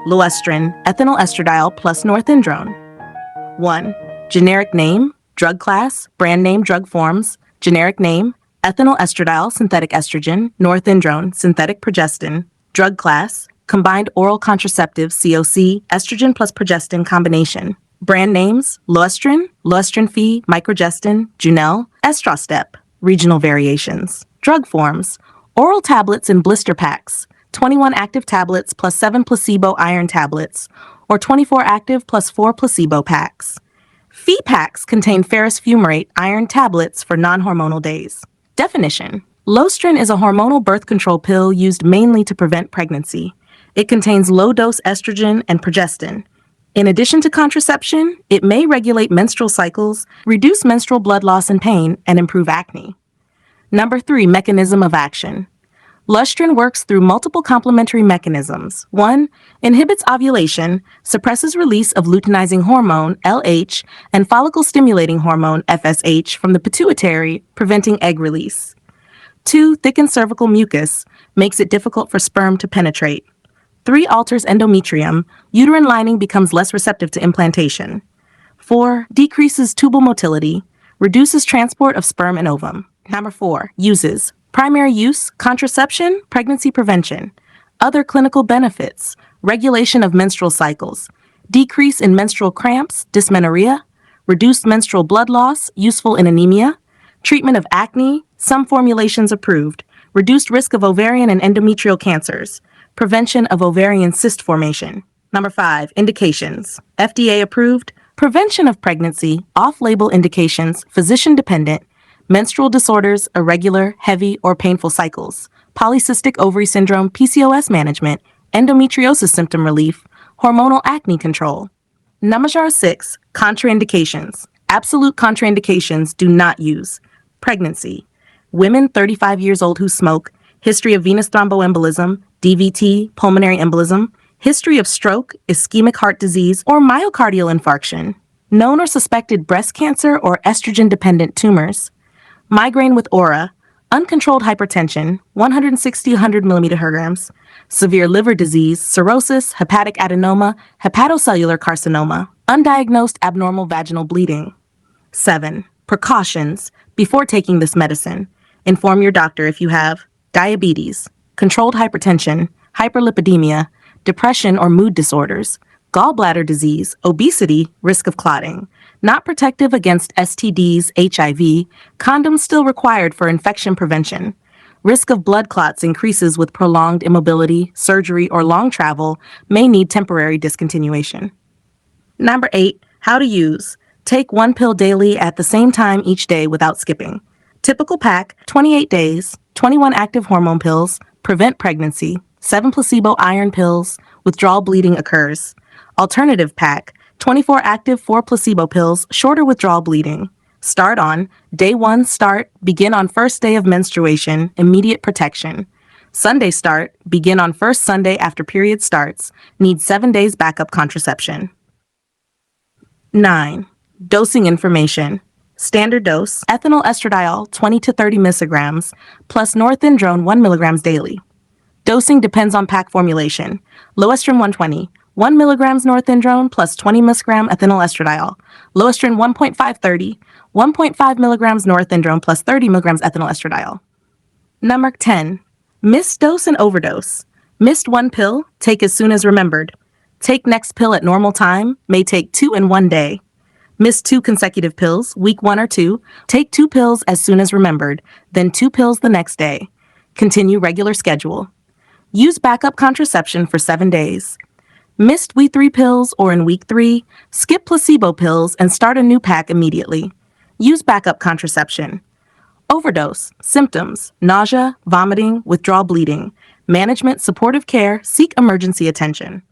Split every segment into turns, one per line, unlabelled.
Loestrin, ethinyl estradiol plus norethindrone. 1. Generic name, drug class, brand name drug forms, generic name, ethinyl estradiol, synthetic estrogen, norethindrone, synthetic progestin, drug class, combined oral contraceptive, COC, estrogen plus progestin combination. Brand names, Loestrin, Loestrin Phe, Microgestin, Junel, Estrostep. Regional variations. Drug forms, oral tablets in blister packs, 21 active tablets plus 7 placebo iron tablets, or 24 active plus 4 placebo packs. Phe packs contain ferrous fumarate iron tablets for non-hormonal days. Definition. Loestrin is a hormonal birth control pill used mainly to prevent pregnancy. It contains low-dose estrogen and progestin. In addition to contraception, it may regulate menstrual cycles, reduce menstrual blood loss and pain, and improve acne. Number 3, mechanism of action. Loestrin works through multiple complementary mechanisms. 1. Inhibits ovulation, suppresses release of luteinizing hormone, LH, and follicle-stimulating hormone, FSH, from the pituitary, preventing egg release. 2. Thickens cervical mucus, makes it difficult for sperm to penetrate. 3. Alters endometrium, uterine lining becomes less receptive to implantation. 4. Decreases tubal motility, reduces transport of sperm and ovum. Number 4. Uses. Primary use, contraception, pregnancy prevention. Other clinical benefits, regulation of menstrual cycles, decrease in menstrual cramps, dysmenorrhea, reduced menstrual blood loss, useful in anemia, treatment of acne, some formulations approved, reduced risk of ovarian and endometrial cancers, prevention of ovarian cyst formation. Number 5, indications. FDA approved, prevention of pregnancy, off-label indications, physician-dependent, menstrual disorders, irregular, heavy, or painful cycles, polycystic ovary syndrome, PCOS management, endometriosis symptom relief, hormonal acne control. Number 6, contraindications. Absolute contraindications do not use. Pregnancy. Women 35 years old who smoke, history of venous thromboembolism, DVT, pulmonary embolism, history of stroke, ischemic heart disease, or myocardial infarction, known or suspected breast cancer or estrogen-dependent tumors, migraine with aura, uncontrolled hypertension, 160-100 millimeter severe liver disease, cirrhosis, hepatic adenoma, hepatocellular carcinoma, undiagnosed abnormal vaginal bleeding. 7. Precautions. Before taking this medicine, inform your doctor if you have diabetes, controlled hypertension, hyperlipidemia, depression or mood disorders, gallbladder disease, obesity, risk of clotting, not protective against STDs, HIV, condoms still required for infection prevention. Risk of blood clots increases with prolonged immobility, surgery, or long travel, may need temporary discontinuation. Number 8, how to use. Take 1 pill daily at the same time each day without skipping. Typical pack, 28 days, 21 active hormone pills, prevent pregnancy, 7 placebo iron pills, withdrawal bleeding occurs. Alternative pack, 24 active, 4 placebo pills, shorter withdrawal bleeding. Start on, day 1 start, begin on first day of menstruation, immediate protection. Sunday start, begin on first Sunday after period starts, need 7 days backup contraception. 9. Dosing information. Standard dose, ethinyl estradiol 20 to 30 micrograms, plus norethindrone 1 milligrams daily. Dosing depends on pack formulation. Loestrin 120, 1 milligrams norethindrone plus 20 microgram ethinyl estradiol. Loestrin 1.530, 1.5 milligrams norethindrone plus 30 milligrams ethinyl estradiol. Number 10. Missed dose and overdose. Missed 1 pill, take as soon as remembered. Take next pill at normal time, may take 2 in 1 day. Miss 2 consecutive pills, week 1 or 2, take 2 pills as soon as remembered, then 2 pills the next day. Continue regular schedule. Use backup contraception for 7 days. Missed week 3 pills or in week 3, skip placebo pills and start a new pack immediately. Use backup contraception. Overdose, symptoms, nausea, vomiting, withdrawal bleeding. Management, supportive care, seek emergency attention.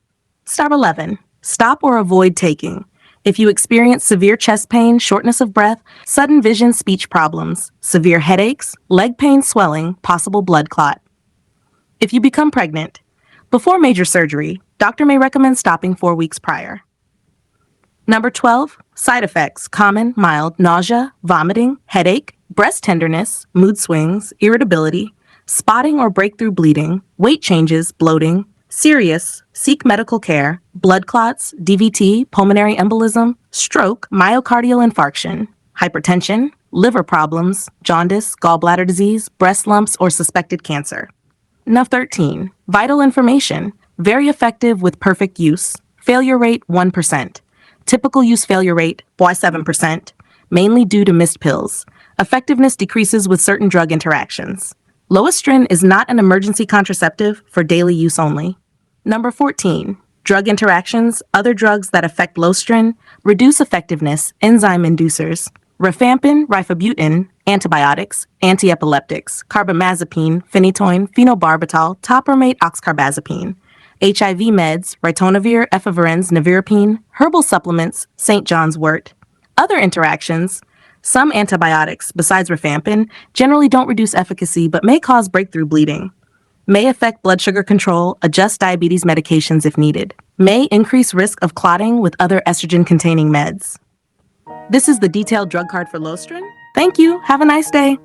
Step 11. Stop or avoid taking. If you experience severe chest pain, shortness of breath, sudden vision, speech problems, severe headaches, leg pain, swelling, possible blood clot. If you become pregnant, before major surgery, doctor may recommend stopping 4 weeks prior. Number 12, side effects, common, mild, nausea, vomiting, headache, breast tenderness, mood swings, irritability, spotting or breakthrough bleeding, weight changes, bloating, Serious, seek medical care, blood clots, DVT, pulmonary embolism, stroke, myocardial infarction, hypertension, liver problems, jaundice, gallbladder disease, breast lumps, or suspected cancer. Now 13. Vital information. Very effective with perfect use. Failure rate 1%. Typical use failure rate 7%, mainly due to missed pills. Effectiveness decreases with certain drug interactions. Loestrin is not an emergency contraceptive for daily use only. Number 14. Drug interactions, other drugs that affect Loestrin, reduce effectiveness, enzyme inducers. Rifampin, rifabutin, antibiotics, antiepileptics, carbamazepine, phenytoin, phenobarbital, topiramate, oxcarbazepine. HIV meds, ritonavir, efavirenz, nevirapine, herbal supplements, St. John's wort. Other interactions, some antibiotics, besides rifampin, generally don't reduce efficacy but may cause breakthrough bleeding. May affect blood sugar control, adjust diabetes medications if needed. May increase risk of clotting with other estrogen-containing meds. This is the detailed drug card for Loestrin. Thank you. Have a nice day.